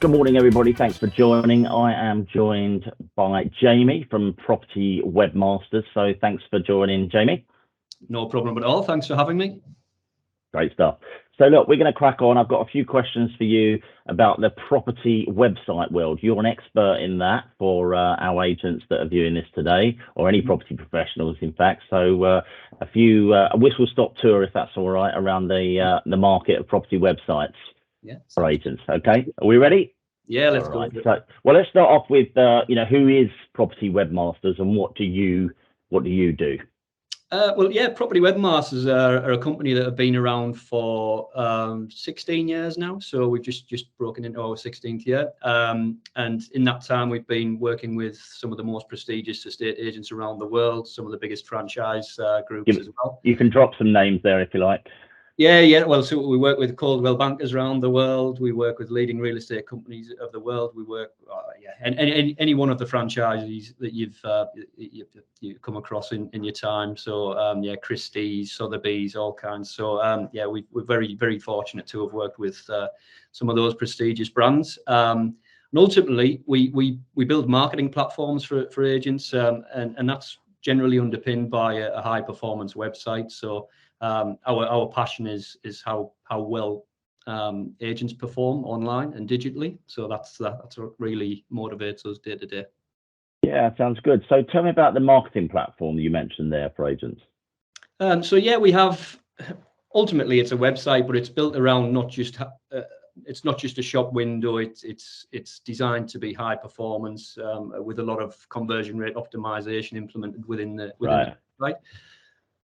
Good morning, everybody. Thanks for joining. I am joined by Jamie from Property Webmasters. So thanks for joining, Jamie. No problem at all. Thanks for having me. Great stuff. So look, we're going to crack on. I've got a few questions for you about the property website world. You're an expert in that for our agents that are viewing this today, or any property professionals, in fact. So a whistle-stop tour, if that's all right, around the market of property websites for agents. Okay, are we ready? Yeah, let's go. So, well, let's start off with who is Property Webmasters and what do you do? Well, yeah, Property Webmasters are a company that have been around for 16 years now. So we've just broken into our 16th year. And in that time, we've been working with some of the most prestigious estate agents around the world, some of the biggest franchise groups as well. You can drop some names there if you like. Yeah. Well, so we work with Coldwell bankers around the world. We work with leading real estate companies of the world. We work, and any one of the franchises that you've come across in your time. So Christie's, Sotheby's, all kinds. So we're very, very fortunate to have worked with some of those prestigious brands. And ultimately, we build marketing platforms for agents, and that's generally underpinned by a high performance website. So our passion is how well agents perform online and digitally. So that's what really motivates us day to day. Yeah, sounds good. So tell me about the marketing platform you mentioned there for agents. We have, ultimately it's a website, but it's built around it's not just a shop window. It's designed to be high performance with a lot of conversion rate optimization implemented within the right.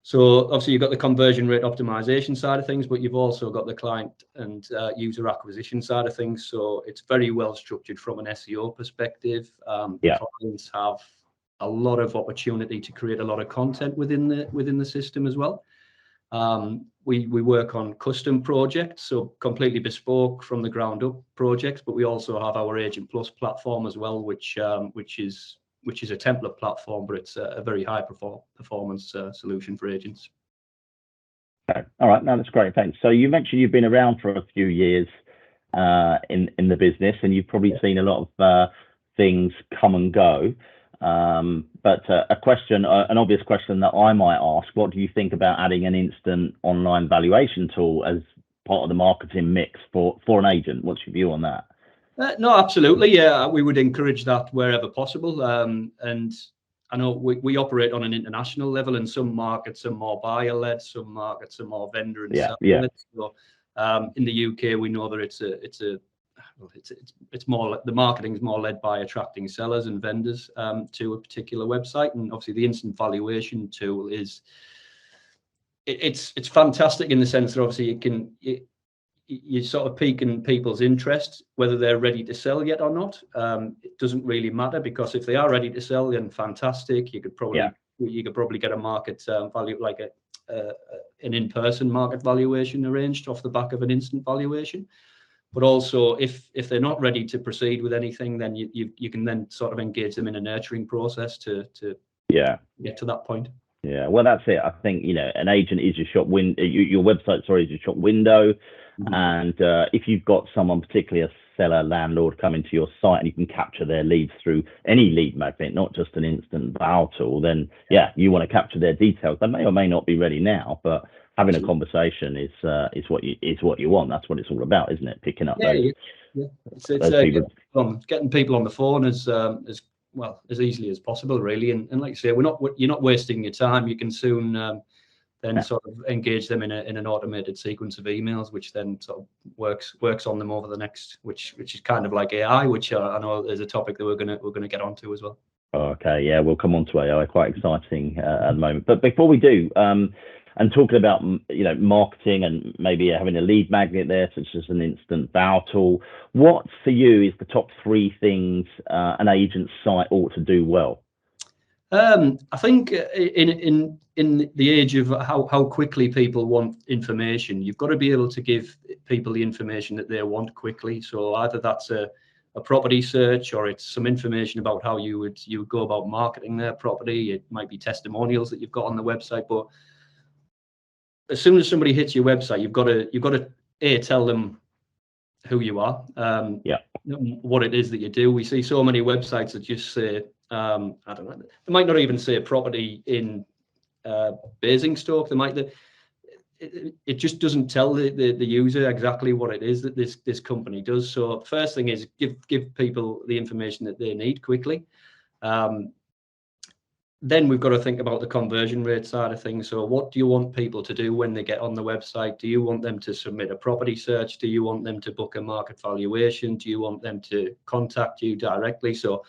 So obviously you've got the conversion rate optimization side of things, but you've also got the client and user acquisition side of things. So it's very well structured from an SEO perspective. Clients have a lot of opportunity to create a lot of content within the system as well. We work on custom projects, so completely bespoke from the ground up projects, but we also have our Agent Plus platform as well, which is a template platform, but it's a very high performance solution for agents. Okay. All right. No, that's great. Thanks. So you mentioned you've been around for a few years in the business, and you've probably seen a lot of things come and go. But an obvious question that I might ask, what do you think about adding an instant online valuation tool as part of the marketing mix for an agent? What's your view on that? No, absolutely. Yeah, we would encourage that wherever possible. And I know we operate on an international level, and some markets are more buyer-led, some markets are more vendor and seller-led. So in the UK, we know that it's more, the marketing is more led by attracting sellers and vendors to a particular website. And obviously, the instant valuation tool it's fantastic in the sense that obviously you sort of piquing people's interest, whether they're ready to sell yet or not. It doesn't really matter, because if they are ready to sell, then fantastic. You could probably get a market value, like an in-person market valuation arranged off the back of an instant valuation. But also, if they're not ready to proceed with anything, then you can then sort of engage them in a nurturing process to get to that point. Yeah, well, that's it. I think an agent is your shop window. Your website, is your shop window. And if you've got someone, particularly a seller, landlord, coming to your site, and you can capture their leads through any lead magnet, not just an instant val tool, then you want to capture their details. They may or may not be ready now, but having a conversation is what you want. That's what it's all about, isn't it? Picking up those. It's getting people on the phone as easily as possible, really. And like you say, you're not wasting your time. You can soon then sort of engage them in an automated sequence of emails, which then sort of works on them over the next, which is kind of like AI, which I know is a topic that we're gonna get onto as well. Okay, yeah, we'll come on to AI. Quite exciting at the moment. But before we do, and talking about marketing and maybe having a lead magnet there, such as an instant val tool, what for you is the top 3 things an agent's site ought to do well? I think in the age of how quickly people want information, you've got to be able to give people the information that they want quickly. So either that's a property search, or it's some information about how you would go about marketing their property. It might be testimonials that you've got on the website. But as soon as somebody hits your website, you've got to tell them who you are, Yeah. what it is that you do. We see so many websites that just say, I don't know, they might not even say property in Basingstoke. They might, it just doesn't tell the user exactly what it is that this company does. So first thing is give people the information that they need quickly. Then we've got to think about the conversion rate side of things. So what do you want people to do when they get on the website? Do you want them to submit a property search? Do you want them to book a market valuation? Do you want them to contact you directly? So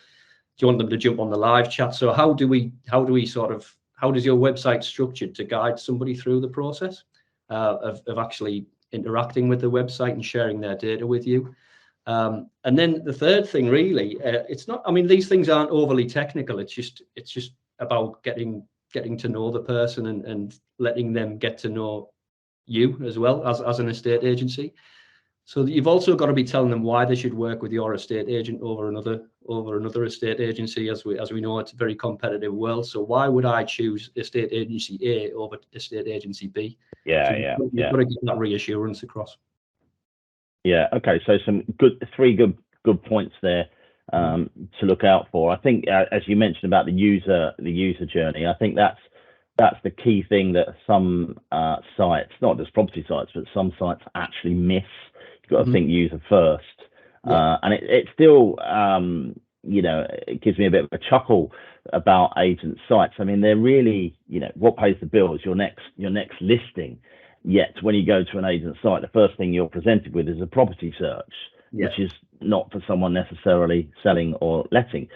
do you want them to jump on the live chat? So how does your website structured to guide somebody through the process of actually interacting with the website and sharing their data with you? And then the third thing, really, it's not, I mean, these things aren't overly technical. It's just about getting to know the person and letting them get to know you as well as an estate agency. So you've also got to be telling them why they should work with your estate agent over another estate agency. As we know, it's a very competitive world. So why would I choose estate agency A over estate agency B? Yeah, so you've got to get that reassurance across. Yeah. Okay. So three good points there to look out for. I think, as you mentioned about the user journey, I think that's the key thing that some sites, not just property sites, but some sites actually miss. You've got to think user first, and it still, it gives me a bit of a chuckle about agent sites. I mean, they're really, what pays the bills? Your next listing. Yet when you go to an agent site, the first thing you're presented with is a property search, which is not for someone necessarily selling or letting.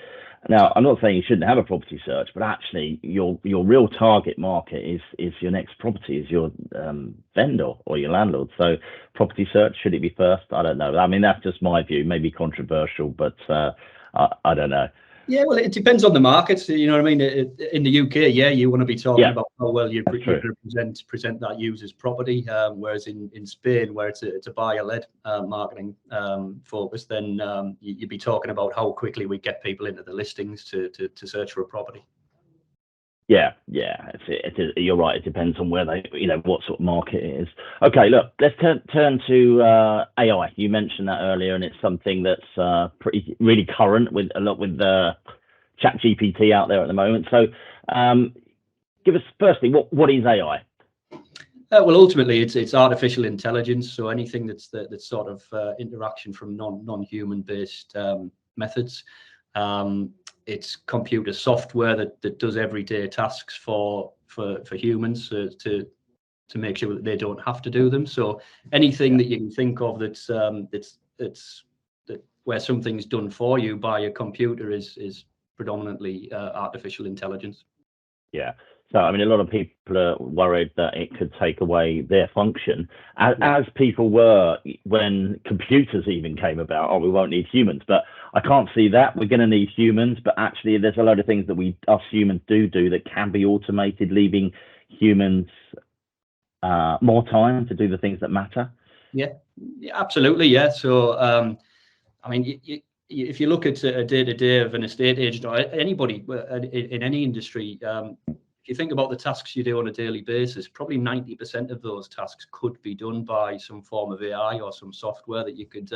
Now, I'm not saying you shouldn't have a property search, but actually your real target market is your next property, is your vendor or your landlord. So property search, should it be first? I don't know. I mean, that's just my view, maybe controversial, but I don't know. Yeah, well, it depends on the markets. You know what I mean? In the UK, you want to be talking about how well you present that user's property. Whereas in Spain, where it's a buyer-led marketing focus, then you'd be talking about how quickly we get people into the listings to search for a property. Yeah, you're right. It depends on where what sort of market it is. Okay, look, let's turn to AI. You mentioned that earlier, and it's something that's really current with ChatGPT out there at the moment. So, give us firstly, what is AI? Well, ultimately, it's artificial intelligence. So anything that's sort of interaction from non-human based methods. It's computer software that does everyday tasks for humans to make sure that they don't have to do them. So anything that you can think of that's where something's done for you by a computer is predominantly artificial intelligence. Yeah. So, I mean, a lot of people are worried that it could take away their function, as people were when computers even came about. Oh, we won't need humans, but I can't see that. We're going to need humans, but actually there's a load of things that us humans do that can be automated, leaving humans more time to do the things that matter. Yeah, absolutely. Yeah. So, I mean, if you look at a day-to-day of an estate agent or anybody in any industry, if you think about the tasks you do on a daily basis, probably 90% of those tasks could be done by some form of AI or some software that you could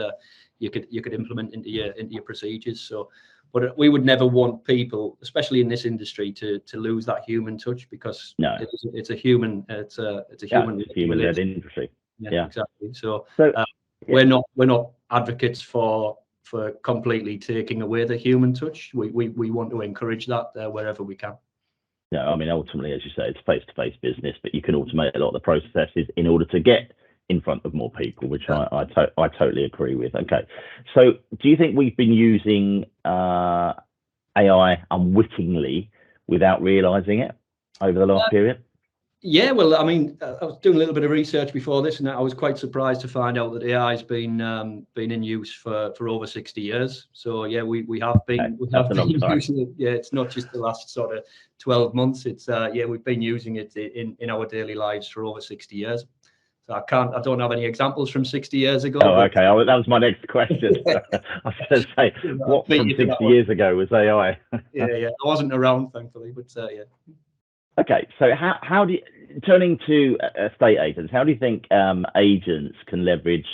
implement into your procedures. So, but we would never want people, especially in this industry, to lose that human touch, because it's a human-led industry. Yeah, exactly. So we're not advocates for completely taking away the human touch. We want to encourage that wherever we can. No, I mean, ultimately, as you say, it's face-to-face business, but you can automate a lot of the processes in order to get in front of more people, which I totally agree with. Okay, so do you think we've been using AI unwittingly without realizing it over the last period? Yeah, well, I mean, I was doing a little bit of research before this, and I was quite surprised to find out that AI has been in use for over 60 years. So yeah, we have been using it. Yeah, it's not just the last sort of 12 months. It's we've been using it in our daily lives for over 60 years. So I don't have any examples from 60 years ago. Oh, okay. That was my next question. I was going to say, what from 60 years ago was AI? yeah, I wasn't around, thankfully, but yeah. Okay, so how do you, turning to estate agents, how do you think agents can leverage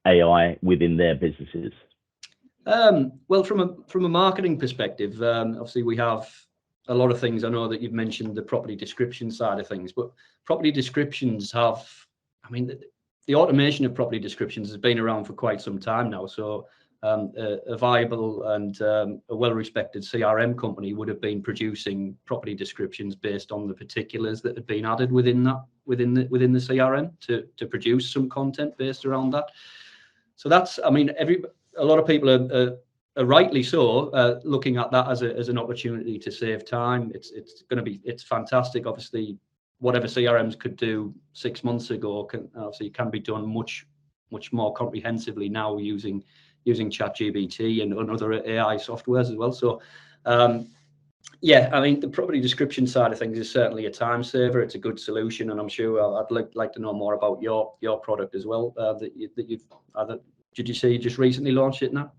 AI within their businesses? Well, from a marketing perspective, obviously we have a lot of things. I know that you've mentioned the property description side of things, but property descriptions have, I mean, the automation of property descriptions has been around for quite some time now. So a viable and a well-respected CRM company would have been producing property descriptions based on the particulars that had been added within the CRM to produce some content based around that. So that's, I mean, a lot of people are rightly so looking at that as an opportunity to save time. It's fantastic. Obviously, whatever CRMs could do 6 months ago can be done much more comprehensively now using ChatGPT and other AI softwares as well. So yeah, I mean, the property description side of things is certainly a time saver. It's a good solution, and I'm sure I'd like to know more about your product as well. Did you say you just recently launched it now?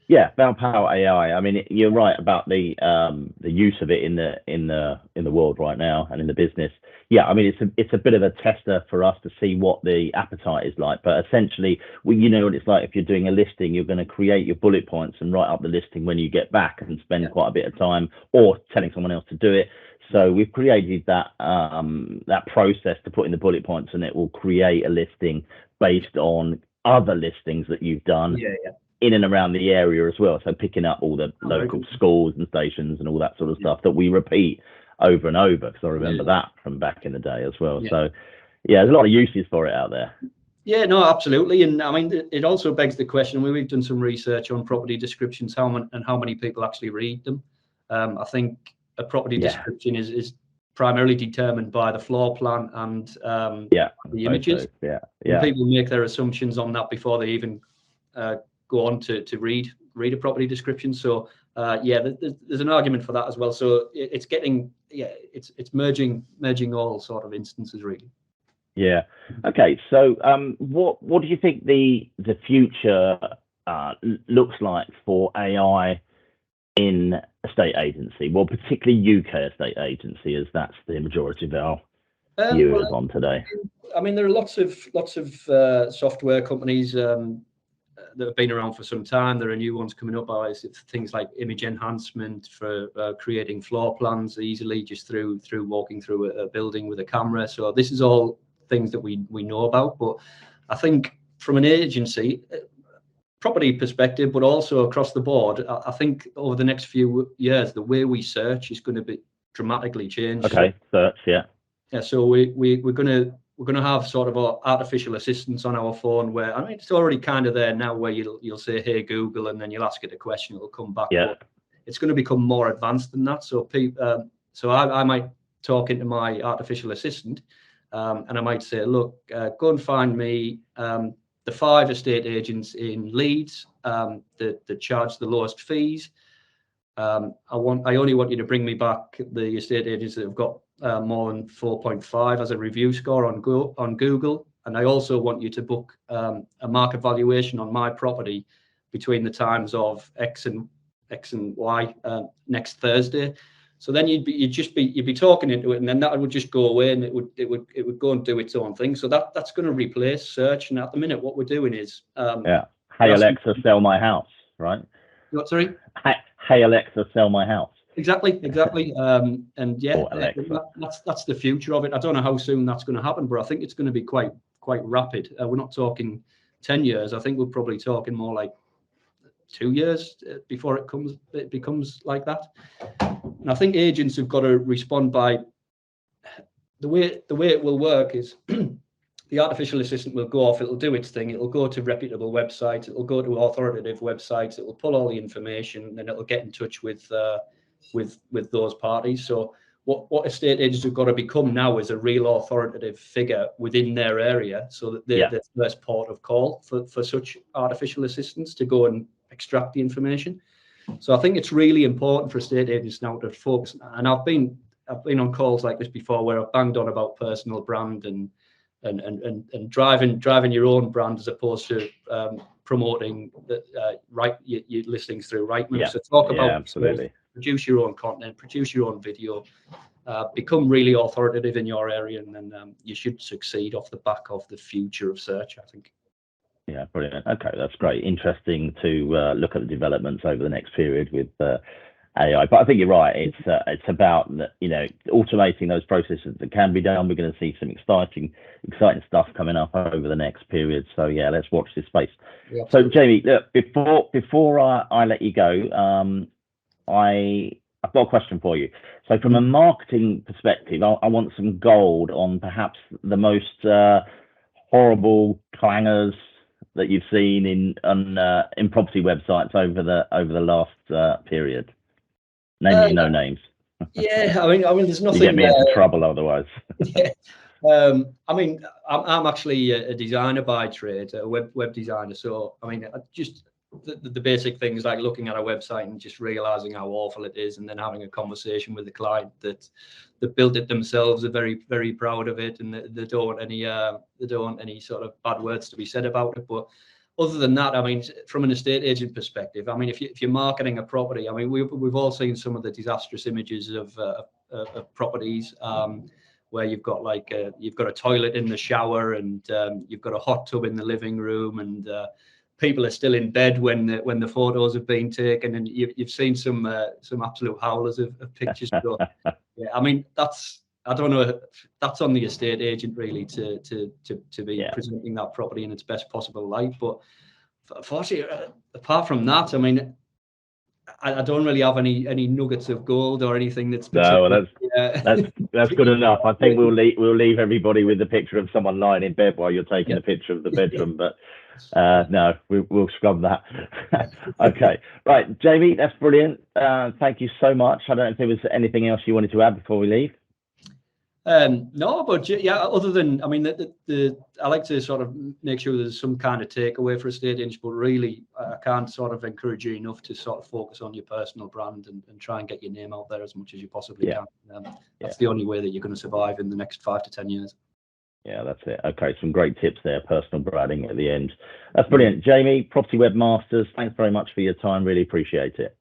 Yeah, Valpower AI. I mean, you're right about the use of it in the world right now and in the business. Yeah, I mean, it's a bit of a tester for us to see what the appetite is like. But essentially, you know what it's like if you're doing a listing, you're going to create your bullet points and write up the listing when you get back and spend quite a bit of time or telling someone else to do it. So we've created that process to put in the bullet points, and it will create a listing based on other listings that you've done. In and around the area as well, so picking up all the local schools and stations and all that sort of stuff that we repeat over and over, because I remember that from back in the day as well. So yeah, there's a lot of uses for it out there. Yeah, no, absolutely. And I mean, it also begs the question, we've done some research on property descriptions, how many people actually read them. I think a property description is primarily determined by the floor plan and the images. People make their assumptions on that before they even go on to read a property description. So there's an argument for that as well. So it's merging all sort of instances really. Yeah. Okay. So what do you think the future looks like for AI in estate agency? Well, particularly UK estate agency, as that's the majority of our viewers on today. I mean, there are lots of software companies that have been around for some time. There are new ones coming up. Things like image enhancement for creating floor plans easily just through walking through a building with a camera. So this is all things that we know about. But I think from an agency property perspective, but also across the board, I think over the next few years, the way we search is going to be dramatically changed. Okay, search, yeah. Yeah, so we're going to have sort of artificial assistants on our phone where, I mean, it's already kind of there now where you'll say, hey, Google, and then you'll ask it a question, it'll come back. Yeah. But it's going to become more advanced than that. So I might talk into my artificial assistant and I might say, look, go and find me the 5 estate agents in Leeds that charge the lowest fees. I only want you to bring me back the estate agents that have got more than 4.5 as a review score on Google, and I also want you to book a market valuation on my property between the times of X and Y next Thursday. So then you'd be talking into it, and then that would just go away, and it would go and do its own thing. So that's going to replace search. And at the minute, what we're doing is hey Alexa, sell my house, right? What, sorry? Hey Alexa, sell my house. Exactly. And yeah, that's the future of it. I don't know how soon that's going to happen, but I think it's going to be quite rapid. We're not talking 10 years. I think we're probably talking more like 2 years before it becomes like that. And I think agents have got to respond by the way it will work is the artificial assistant will go off, it'll do its thing, it'll go to reputable websites, it'll go to authoritative websites, it'll pull all the information, and then it'll get in touch with those parties. So what estate agents have got to become now is a real authoritative figure within their area, so that they're the first port of call for such artificial assistants to go and extract the information. So I think it's really important for estate agents now to focus. And I've been on calls like this before where I've banged on about personal brand and driving your own brand as opposed to promoting your listings through Rightmove. So talk about absolutely. Produce your own content, produce your own video, become really authoritative in your area, and then you should succeed off the back of the future of search, I think. Yeah, brilliant. Okay, that's great. Interesting to look at the developments over the next period with AI. But I think you're right. It's about automating those processes that can be done. We're going to see some exciting stuff coming up over the next period. So yeah, let's watch this space. Yeah, So absolutely. Jamie, look, before I let you go, I've got a question for you. So from a marketing perspective, I want some gold on perhaps the most horrible clangers that you've seen in property websites over the last period. Namely, no names. Yeah, I mean, there's nothing. You get me into trouble otherwise. Yeah. I mean, I'm actually a designer by trade, a web designer. So, I mean, just the basic things like looking at a website and just realizing how awful it is, and then having a conversation with the client that built it themselves, are very, very proud of it, and they don't want any sort of bad words to be said about it. But other than that, I mean, from an estate agent perspective, I mean, if you're marketing a property, I mean, we've all seen some of the disastrous images of properties. Where you've got a toilet in the shower, and you've got a hot tub in the living room, and people are still in bed when the photos have been taken, and you've seen some absolute howlers of pictures. So, yeah, I mean, I don't know, that's on the estate agent really to be presenting that property in its best possible light. But unfortunately, apart from that, I mean, I don't really have any nuggets of gold or anything that's No, that's good enough. I think we'll leave everybody with the picture of someone lying in bed while you're taking a picture of the bedroom. But no, we'll scrub that. Okay, right, Jamie, that's brilliant. Thank you so much. I don't know if there was anything else you wanted to add before we leave. No, but yeah, other than, I mean, I like to sort of make sure there's some kind of takeaway for estate agents, but really I can't sort of encourage you enough to sort of focus on your personal brand and try and get your name out there as much as you possibly can. That's the only way that you're going to survive in the next 5 to 10 years. Yeah, that's it. Okay, some great tips there, personal branding at the end. That's brilliant. Jamie, Property Webmasters, thanks very much for your time. Really appreciate it.